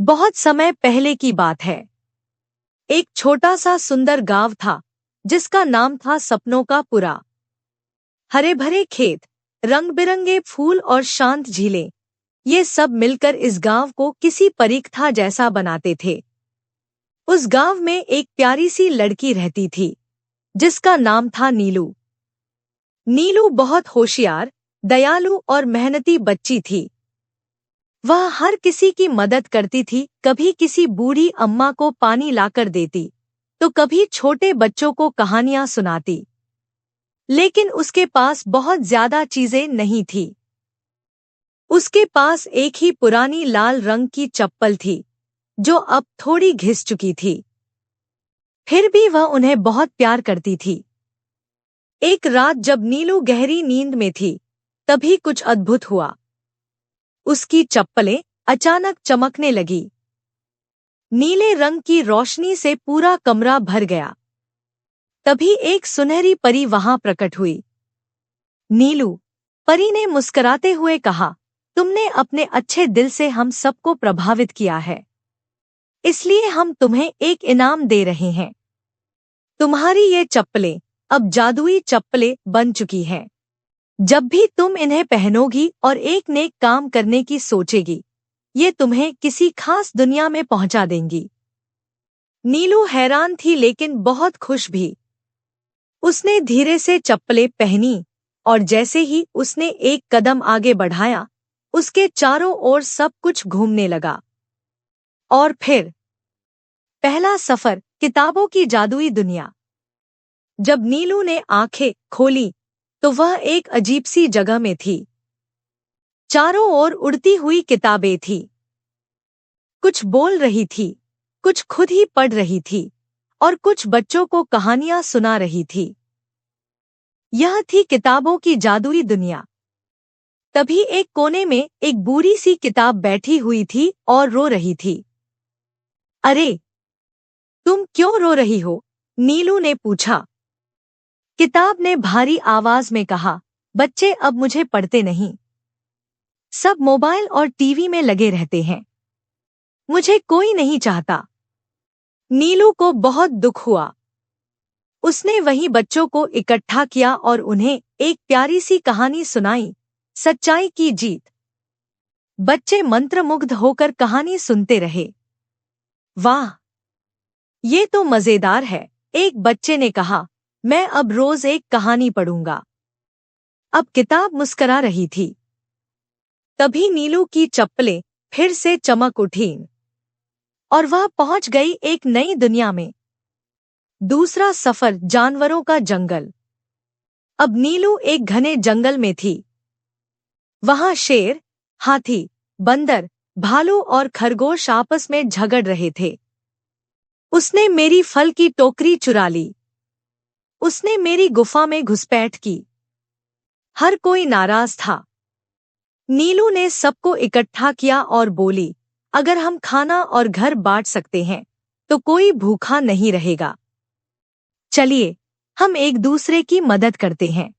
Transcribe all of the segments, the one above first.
बहुत समय पहले की बात है। एक छोटा सा सुंदर गांव था जिसका नाम था सपनों का पुरा। हरे भरे खेत, रंग बिरंगे फूल और शांत झीलें, ये सब मिलकर इस गांव को किसी परीक्षा जैसा बनाते थे। उस गांव में एक प्यारी सी लड़की रहती थी जिसका नाम था नीलू। नीलू बहुत होशियार, दयालु और मेहनती बच्ची थी। वह हर किसी की मदद करती थी, कभी किसी बूढ़ी अम्मा को पानी लाकर देती, तो कभी छोटे बच्चों को कहानियां सुनाती। लेकिन उसके पास बहुत ज्यादा चीजें नहीं थी। उसके पास एक ही पुरानी लाल रंग की चप्पल थी, जो अब थोड़ी घिस चुकी थी। फिर भी वह उन्हें बहुत प्यार करती थी। एक रात जब नीलू गहरी नींद में थी, तभी कुछ अद्भुत हुआ। उसकी चप्पलें अचानक चमकने लगी। नीले रंग की रोशनी से पूरा कमरा भर गया। तभी एक सुनहरी परी वहां प्रकट हुई। नीलू, परी ने मुस्कुराते हुए कहा, तुमने अपने अच्छे दिल से हम सबको प्रभावित किया है, इसलिए हम तुम्हें एक इनाम दे रहे हैं। तुम्हारी ये चप्पलें अब जादुई चप्पलें बन चुकी हैं। जब भी तुम इन्हें पहनोगी और एक नेक काम करने की सोचेगी, ये तुम्हें किसी खास दुनिया में पहुंचा देंगी। नीलू हैरान थी लेकिन बहुत खुश भी। उसने धीरे से चप्पलें पहनी और जैसे ही उसने एक कदम आगे बढ़ाया, उसके चारों ओर सब कुछ घूमने लगा। और फिर पहला सफर, किताबों की जादुई दुनिया। जब नीलू ने आंखें खोली तो वह एक अजीब सी जगह में थी। चारों ओर उड़ती हुई किताबें थी। कुछ बोल रही थी, कुछ खुद ही पढ़ रही थी और कुछ बच्चों को कहानियां सुना रही थी। यह थी किताबों की जादुई दुनिया। तभी एक कोने में एक बूढ़ी सी किताब बैठी हुई थी और रो रही थी। अरे, तुम क्यों रो रही हो? नीलू ने पूछा। किताब ने भारी आवाज में कहा, बच्चे अब मुझे पढ़ते नहीं। सब मोबाइल और टीवी में लगे रहते हैं। मुझे कोई नहीं चाहता। नीलू को बहुत दुख हुआ। उसने वहीं बच्चों को इकट्ठा किया और उन्हें एक प्यारी सी कहानी सुनाई, सच्चाई की जीत। बच्चे मंत्रमुग्ध होकर कहानी सुनते रहे। वाह, ये तो मजेदार है, एक बच्चे ने कहा। मैं अब रोज एक कहानी पढ़ूंगा। अब किताब मुस्करा रही थी। तभी नीलू की चप्पलें फिर से चमक उठीं और वह पहुंच गई एक नई दुनिया में। दूसरा सफर, जानवरों का जंगल। अब नीलू एक घने जंगल में थी। वहां शेर, हाथी, बंदर, भालू और खरगोश आपस में झगड़ रहे थे। उसने मेरी फल की टोकरी चुरा ली। उसने मेरी गुफा में घुसपैठ की। हर कोई नाराज था। नीलू ने सबको इकट्ठा किया और बोली, अगर हम खाना और घर बांट सकते हैं, तो कोई भूखा नहीं रहेगा। चलिए, हम एक दूसरे की मदद करते हैं।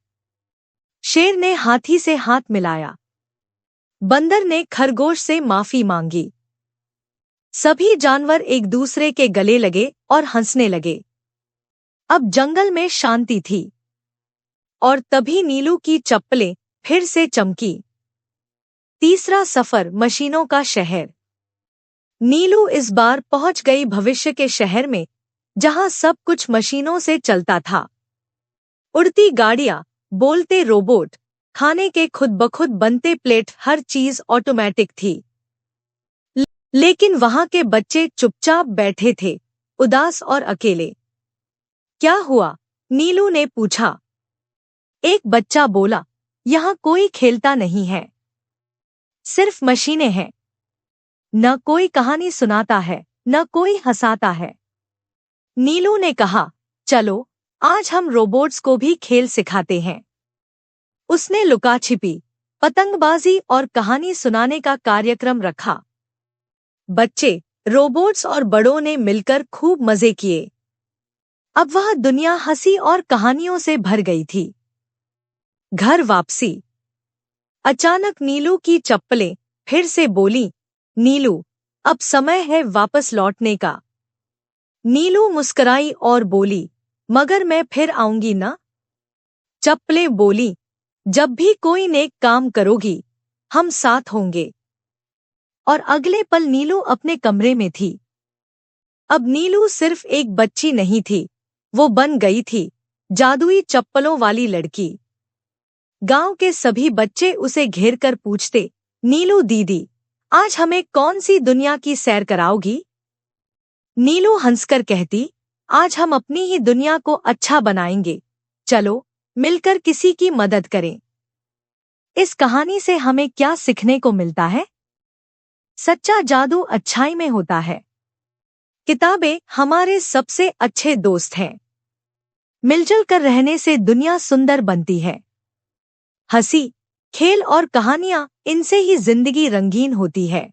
शेर ने हाथी से हाथ मिलाया। बंदर ने खरगोश से माफी मांगी। सभी जानवर एक दूसरे के गले लगे और हंसने लगे। अब जंगल में शांति थी। और तभी नीलू की चप्पलें फिर से चमकी। तीसरा सफर, मशीनों का शहर। नीलू इस बार पहुंच गई भविष्य के शहर में, जहां सब कुछ मशीनों से चलता था। उड़ती गाड़ियां, बोलते रोबोट, खाने के खुद ब खुद बनते प्लेट, हर चीज ऑटोमेटिक थी। लेकिन वहां के बच्चे चुपचाप बैठे थे, उदास और अकेले। क्या हुआ? नीलू ने पूछा। एक बच्चा बोला, यहाँ कोई खेलता नहीं है, सिर्फ मशीनें हैं। न कोई कहानी सुनाता है, न कोई हंसाता है। नीलू ने कहा, चलो, आज हम रोबोट्स को भी खेल सिखाते हैं। उसने लुका छिपी, पतंगबाजी और कहानी सुनाने का कार्यक्रम रखा। बच्चे, रोबोट्स और बड़ों ने मिलकर खूब मजे किए। अब वह दुनिया हंसी और कहानियों से भर गई थी। घर वापसी। अचानक नीलू की चप्पलें फिर से बोली, नीलू, अब समय है वापस लौटने का। नीलू मुस्कुराई और बोली, मगर मैं फिर आऊंगी ना? चप्पलें बोली, जब भी कोई नेक काम करोगी हम साथ होंगे। और अगले पल नीलू अपने कमरे में थी। अब नीलू सिर्फ एक बच्ची नहीं थी, वो बन गई थी जादुई चप्पलों वाली लड़की। गांव के सभी बच्चे उसे घेर कर पूछते, नीलू दीदी, आज हमें कौन सी दुनिया की सैर कराओगी? नीलू हंसकर कहती, आज हम अपनी ही दुनिया को अच्छा बनाएंगे। चलो मिलकर किसी की मदद करें। इस कहानी से हमें क्या सीखने को मिलता है? सच्चा जादू अच्छाई में होता है। किताबें हमारे सबसे अच्छे दोस्त हैं। मिलजुल कर रहने से दुनिया सुंदर बनती है। हंसी, खेल और कहानियां, इनसे ही जिंदगी रंगीन होती है।